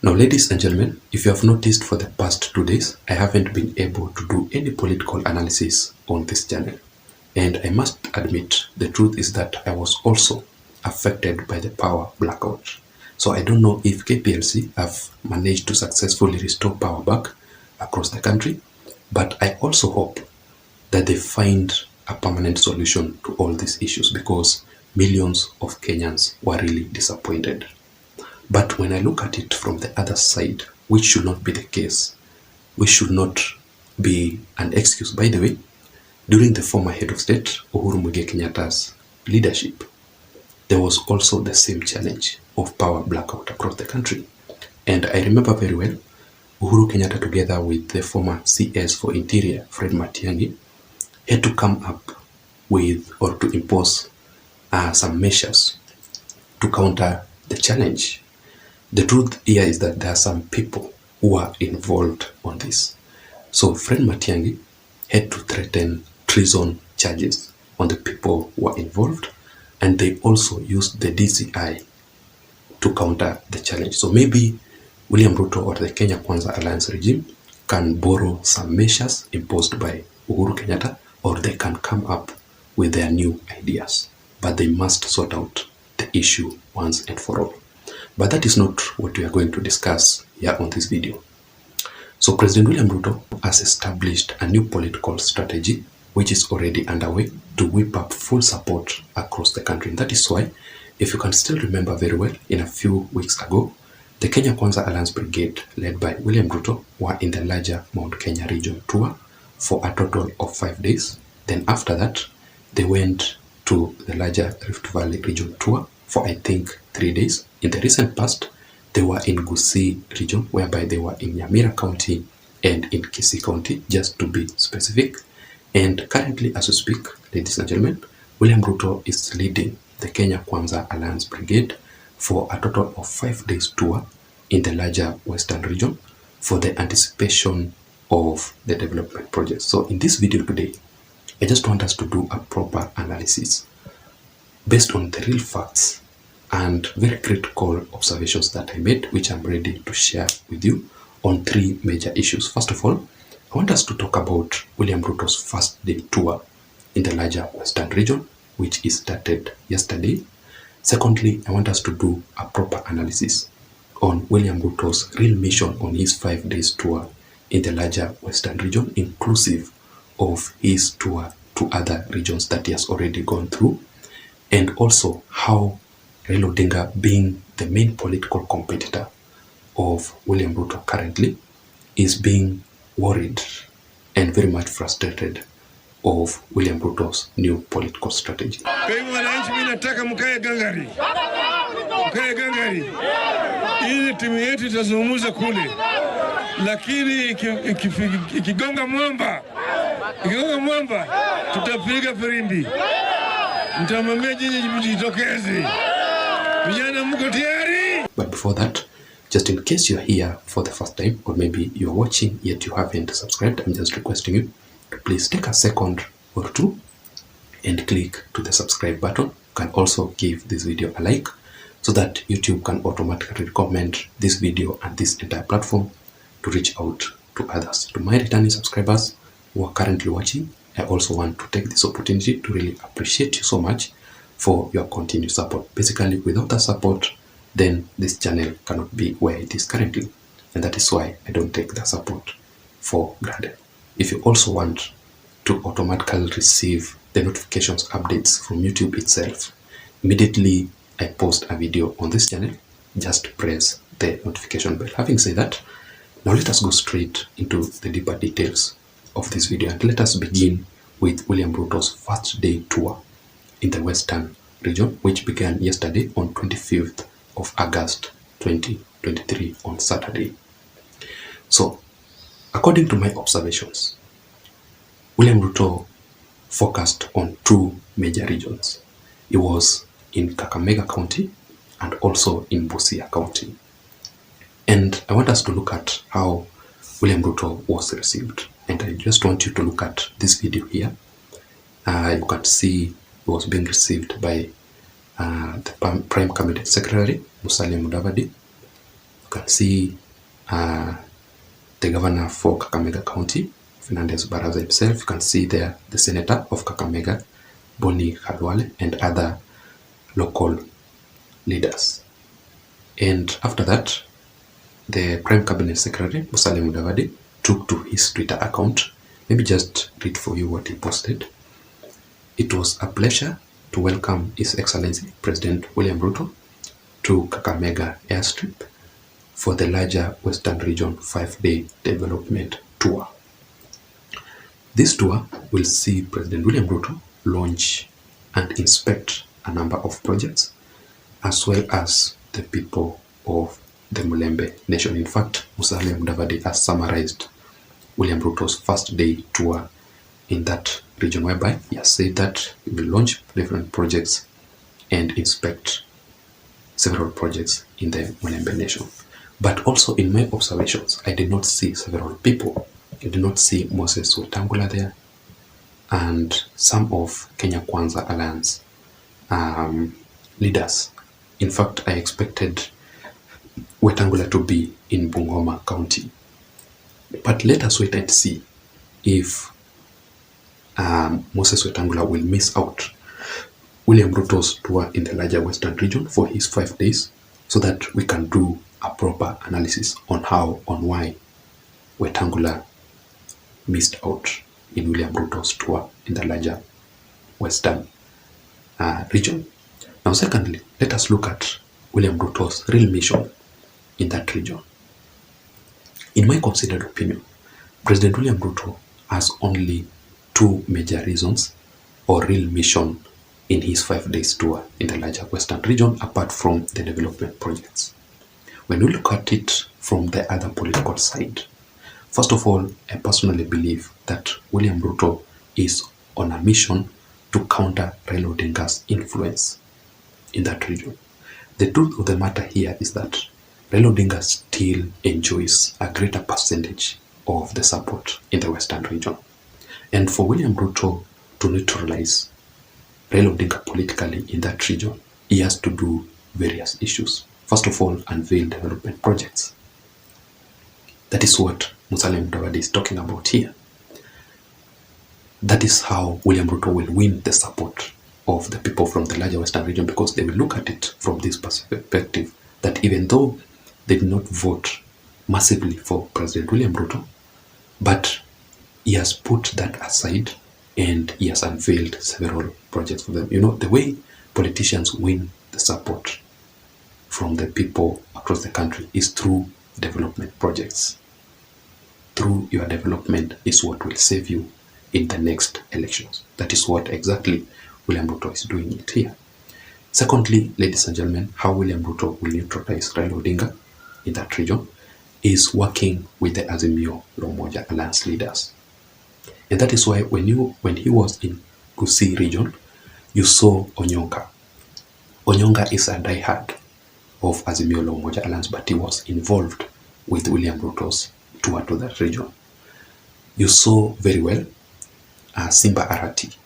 Now, ladies and gentlemen, if you have noticed for the past 2 days, I haven't been able to do any political analysis on this channel. And I must admit, the truth is that I was also affected by the power blackout. So I don't know if KPLC have managed to successfully restore power back across the country, but I also hope that they find a permanent solution to all these issues, because millions of Kenyans were really disappointed. But when I look at it from the other side, which should not be the case, which should not be an excuse. By the way, during the former head of state, Uhuru Muigai Kenyatta's leadership, there was also the same challenge of power blackout across the country. And I remember very well, Uhuru Kenyatta, together with the former CS for Interior, Fred Matiang'i, had to come up with or to impose some measures to counter the challenge. The truth here is that there are some people who are involved on this. So Fred Matiang'i had to threaten treason charges on the people who are involved, and they also used the DCI to counter the challenge. So maybe William Ruto or the Kenya Kwanza Alliance regime can borrow some measures imposed by Uhuru Kenyatta, or they can come up with their new ideas. But they must sort out the issue once and for all. But that is not what we are going to discuss here on this video. So President William Ruto has established a new political strategy which is already underway to whip up full support across the country. And that is why, if you can still remember very well, in a few weeks ago, the Kenya Kwanza Alliance Brigade, led by William Ruto, were in the larger Mount Kenya region tour for a total of 5 days. Then after that, they went to the larger Rift Valley region tour for, I think, 3 days. In the recent past, they were in Gusii region, whereby they were in Nyamira County and in Kisii County, just to be specific. And currently, as we speak, ladies and gentlemen, William Ruto is leading the Kenya Kwanza Alliance Brigade for a total of 5 days tour in the larger Western region for the anticipation of the development projects. So in this video today, I just want us to do a proper analysis based on the real facts and very critical observations that I made, which I'm ready to share with you on 3 major issues. First of all, I want us to talk about William Ruto's first day tour in the larger Western region, which is started yesterday. Secondly, I want us to do a proper analysis on William Ruto's real mission on his 5 days tour in the larger Western region, inclusive of his tour to other regions that he has already gone through, and also how Raila Odinga, being the main political competitor of William Ruto currently, is being worried and very much frustrated of William Ruto's new political strategy. Kwa hivyo wananchi, mimi nataka mkae gangari. Mkae gangari. Ili timu yetu itazungumza kule. Lakini ikigonga mwamba, tutapiga firimbi. Mtamwambia nyinyi mjitokeze. Vijana mko tayari? But before that, just in case you're here for the first time, or maybe you're watching yet you haven't subscribed, I'm just requesting you to please take a second or two and click to the subscribe button. You can also give this video a like so that YouTube can automatically recommend this video and this entire platform to reach out to others. To my returning subscribers who are currently watching, I also want to take this opportunity to really appreciate you so much for your continued support. Basically, without the support, then this channel cannot be where it is currently. And that is why I don't take the support for granted. If you also want to automatically receive the notifications updates from YouTube itself, immediately I post a video on this channel, just press the notification bell. Having said that, now let us go straight into the deeper details of this video, and let us begin with William Ruto's first day tour in the Western region, which began yesterday on 25th of August 2023 on Saturday. So, according to my observations, William Ruto focused on 2 major regions. He was in Kakamega County and also in Busia County. And I want us to look at how William Ruto was received. And I just want you to look at this video here. You can see he was being received by the Prime Cabinet Secretary, Musalia Mudavadi, can see the governor for Kakamega County, Fernandez Baraza himself. You can see there the senator of Kakamega, Boni Khalwale, and other local leaders. And after that, the Prime Cabinet Secretary, Musalia Mudavadi, took to his Twitter account. Let me just read for you what he posted. It was a pleasure to welcome His Excellency President William Ruto to Kakamega Airstrip for the larger Western Region 5-day development tour. This tour will see President William Ruto launch and inspect a number of projects, as well as the people of the Mulembe Nation. In fact, Musalia Mudavadi has summarized William Ruto's first day tour in that region, whereby he has said that he will launch different projects and inspect several projects in the Mulembe Nation. But also in my observations, I did not see several people. I did not see Moses Wetangula there and some of Kenya Kwanza Alliance leaders. In fact, I expected Wetangula to be in Bungoma County. But let us wait and see if Moses Wetangula will miss out William Ruto's tour in the larger Western region for his 5 days, so that we can do a proper analysis on why Wetangula missed out in William Ruto's tour in the larger Western region. Now, secondly, let us look at William Ruto's real mission in that region. In my considered opinion, President William Ruto has only two major reasons or real mission in his 5 days tour in the larger Western region, apart from the development projects. When we look at it from the other political side, first of all, I personally believe that William Ruto is on a mission to counter Raila Odinga's influence in that region. The truth of the matter here is that Raila Odinga still enjoys a greater percentage of the support in the Western region. And for William Ruto to neutralize Raila Odinga politically in that region, he has to do various issues. First of all, unveil development projects. That is what Musalia Mudavadi is talking about here. That is how William Ruto will win the support of the people from the larger Western region, because they will look at it from this perspective, that even though they did not vote massively for President William Ruto, but he has put that aside and he has unveiled several projects for them. You know, the way politicians win the support from the people across the country is through development projects. Through your development is what will save you in the next elections. That is what exactly William Ruto is doing it here. Secondly, ladies and gentlemen, how William Ruto will neutralize Raila Odinga in that region is working with the Azimio Lomoja Alliance leaders. And that is why when he was in Gusii region, you saw Onyonga. Onyonga is a diehard of Azimio Lomoja Alliance, but he was involved with William Ruto's tour to that region. You saw very well Simba Arati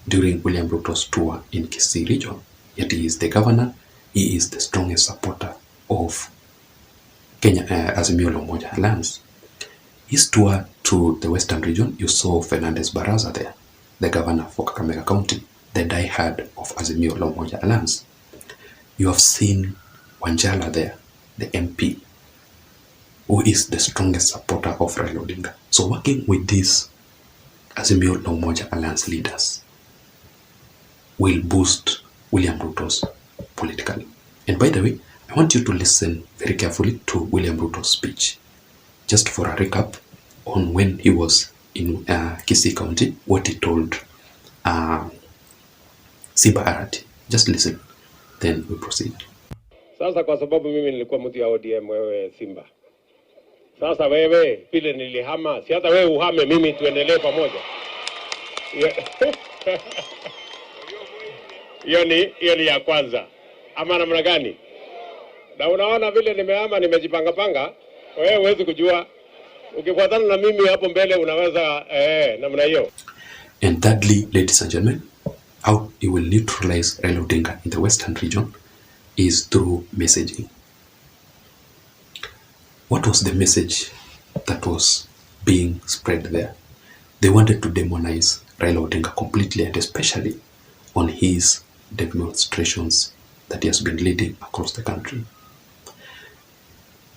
during William Ruto's tour in Kisii region. Yet he is the governor, he is the strongest supporter of Kenya Azimio Lomoja Alliance. His tour to the Western region, you saw Fernandez Baraza there, the governor for Kakamega County, the diehard of Azimio Lomoja Alliance. You have seen Wanjala there, the MP, who is the strongest supporter of Raila Odinga. So working with these Azimio Lomoja Alliance leaders will boost William Ruto's politically. And by the way, I want you to listen very carefully to William Ruto's speech. Just for a recap on when he was in Kisii County, what he told Simba Arati. Just listen, then we proceed. Sasa kwa sababu mimi nilikuwa mtu ya ODM, wewe Simba. Sasa wewe vile nilihama, si hata wewe uhame, mimi tuendelee pamoja. Hiyo ni ya kwanza. Ama namna gani? Na unaona vile nimehama, nimejipanga panga, wewe huwezi kujua. Ukifuatana na mimi hapo mbele unaweza namna hiyo. And thirdly, ladies and gentlemen, how he will neutralize Raila Odinga in the Western region is through messaging. What was the message that was being spread there? They wanted to demonize Raila Odinga completely, and especially on his demonstrations that he has been leading across the country.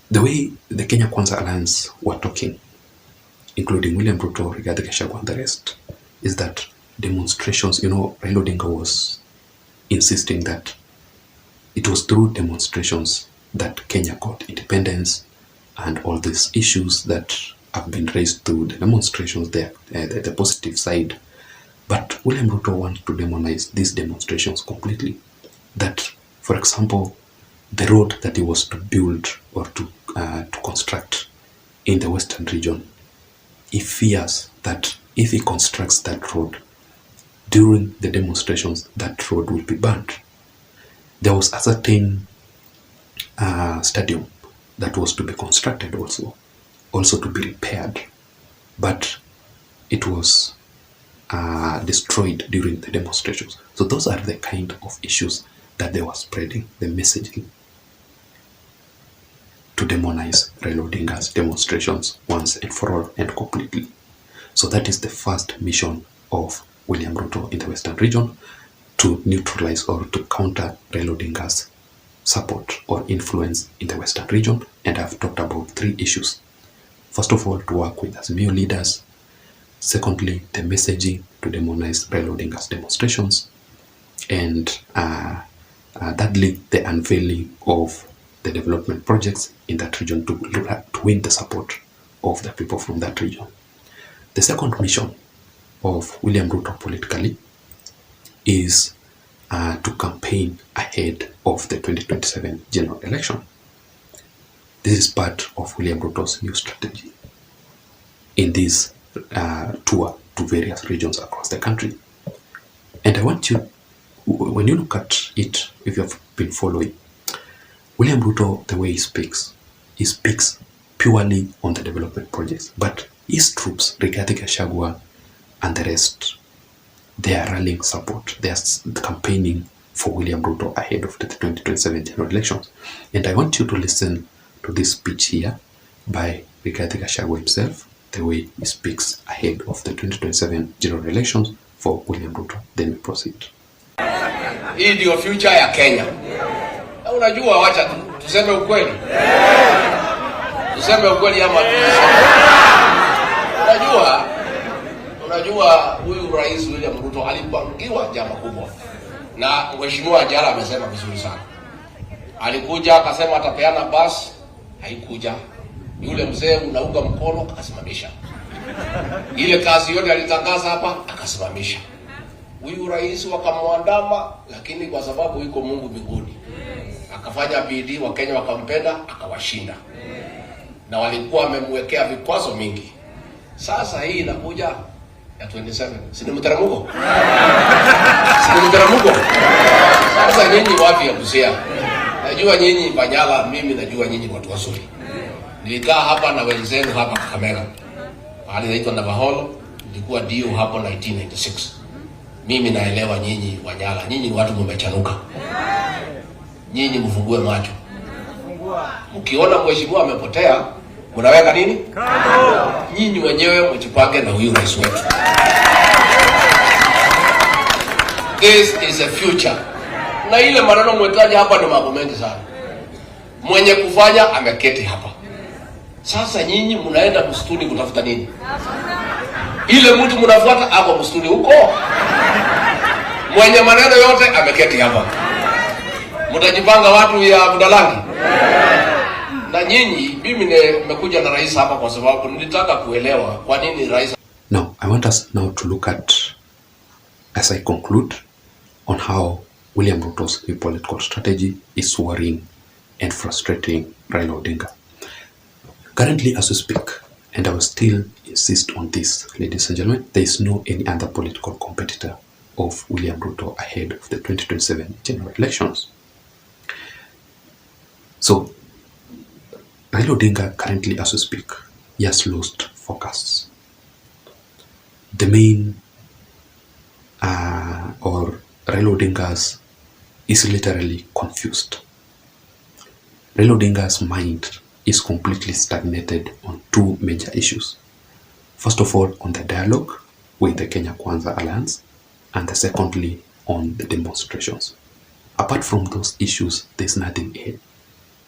The way the Kenya Kwanza Alliance were talking, including William Ruto, Rigathi Gachagua and the rest, is that demonstrations, Raila Odinga was insisting that it was through demonstrations that Kenya got independence, and all these issues that have been raised through the demonstrations, the positive side. But William Ruto wants to demonize these demonstrations completely. That, for example, the road that he was to build or to construct in the Western region, he fears that if he constructs that road during the demonstrations, that road will be burned. There was a certain stadium that was to be constructed also to be repaired, but it was destroyed during the demonstrations. So those are the kind of issues that they were spreading, the messaging to demonize Raila Odinga's demonstrations once and for all and completely. So that is the first mission of William Ruto in the Western region, to neutralize or to counter Raila Odinga's support or influence in the Western region. And I've talked about 3 issues. First of all, to work with Azimio leaders. Secondly, the messaging to demonize Raila Odinga's demonstrations. And thirdly, the unveiling of the development projects in that region to win the support of the people from that region. The second mission of William Ruto politically is to campaign ahead of the 2027 general election. This is part of William Ruto's new strategy in this tour to various regions across the country. And I want you, when you look at it, if you have been following, William Ruto, the way he speaks purely on the development projects. But his troops, Rigathi Gachagua and the rest, they are rallying support. They are campaigning for William Ruto ahead of the 2027 general elections. And I want you to listen to this speech here by Rigathi Gachagua himself, the way he speaks ahead of the 2027 general elections for William Ruto. Then we proceed. Hii ndio future ya Kenya. Na unajua, wacha tuseme ukweli. Tuseme ukweli ama unajua huyu Rais William Ruto alipangiwa jambo kubwa. Na Mheshimiwa Jara amesema vizuri sana. Alikuja akasema atapeana basi, haikuja. Yule mzee unaunga mkono akasimamisha. Ile kazi yote alitangaza hapa akasimamisha. Huyu rais wakamwandama, lakini kwa sababu yuko Mungu mbinguni akafanya bidii, Wakenya wakampenda, akawashinda. Na walikuwa wamemwekea vikwazo mingi. Sasa hii inakuja ya 27. Si ni mtaramuko? Sasa nyinyi wapi ya kusia? Najua nyinyi Banyala, mimi najua nyinyi watu wazuri. Nilikaa hapa na wenzenu hapa Kakamega. Hali inaitwa Navaholo, nilikuwa dio hapo 1996. Mimi naelewa nyinyi Banyala, nyinyi ni watu mmechanuka. Nyinyi mfungue macho. Mkiona mheshimiwa amepotea, mnaweka nini? Kando. Nyinyi wenyewe mjipange na huyu rais wetu. This is a future. Na ile maneno mwetaji hapa ni mambo mengi sana. Mwenye kufanya ameketi hapa. Sasa nyinyi mnaenda msituni kutafuta nini? Ile mtu mnafuata hapo msituni huko. Mwenye maneno yote ameketi hapa. Mtajipanga watu ya Budalangi. Na nyinyi, mimi nimekuja na rais hapa kwa sababu nilitaka kuelewa kwa nini rais. Now, I want us now to look at, as I conclude, on how William Ruto's new political strategy is worrying and frustrating Raila Odinga. Currently, as we speak, and I will still insist on this, ladies and gentlemen, there is no any other political competitor of William Ruto ahead of the 2027 general elections. So, Raila Odinga currently, as we speak, he has lost focus. The main, or Raila Odinga's is literally confused. Raila Odinga's mind is completely stagnated on two major issues. First of all, on the dialogue with the Kenya Kwanza Alliance, and secondly, on the demonstrations. Apart from those issues, there's nothing ahead.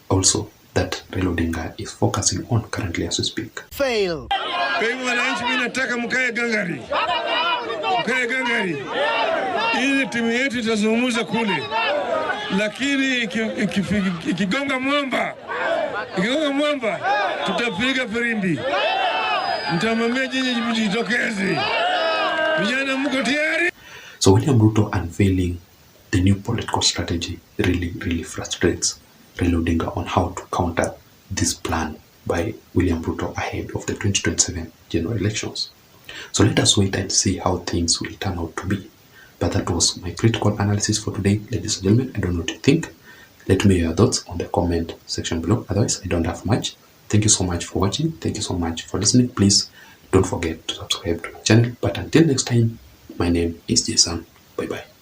Also, that Raila Odinga is focusing on currently as we speak. Fail. Kwa hivyo wananchi, mimi nataka mkae gangari. Mkae gangari. Ili timu yetu itazungumza kule. Lakini ikigonga mwamba, tutapiga firimbi. Mtamwambia nyinyi mjitokeze. Vijana mko tayari? So William Ruto unveiling the new political strategy really frustrates Raila Odinga on how to counter this plan by William Ruto ahead of the 2027 general elections. So let us wait and see how things will turn out to be. But that was my critical analysis for today, ladies and gentlemen. I don't know what you think. Let me hear your thoughts on the comment section below. Otherwise, I don't have much. Thank you so much for watching. Thank you so much for listening. Please don't forget to subscribe to my channel. But until next time, my name is Jason. Bye bye.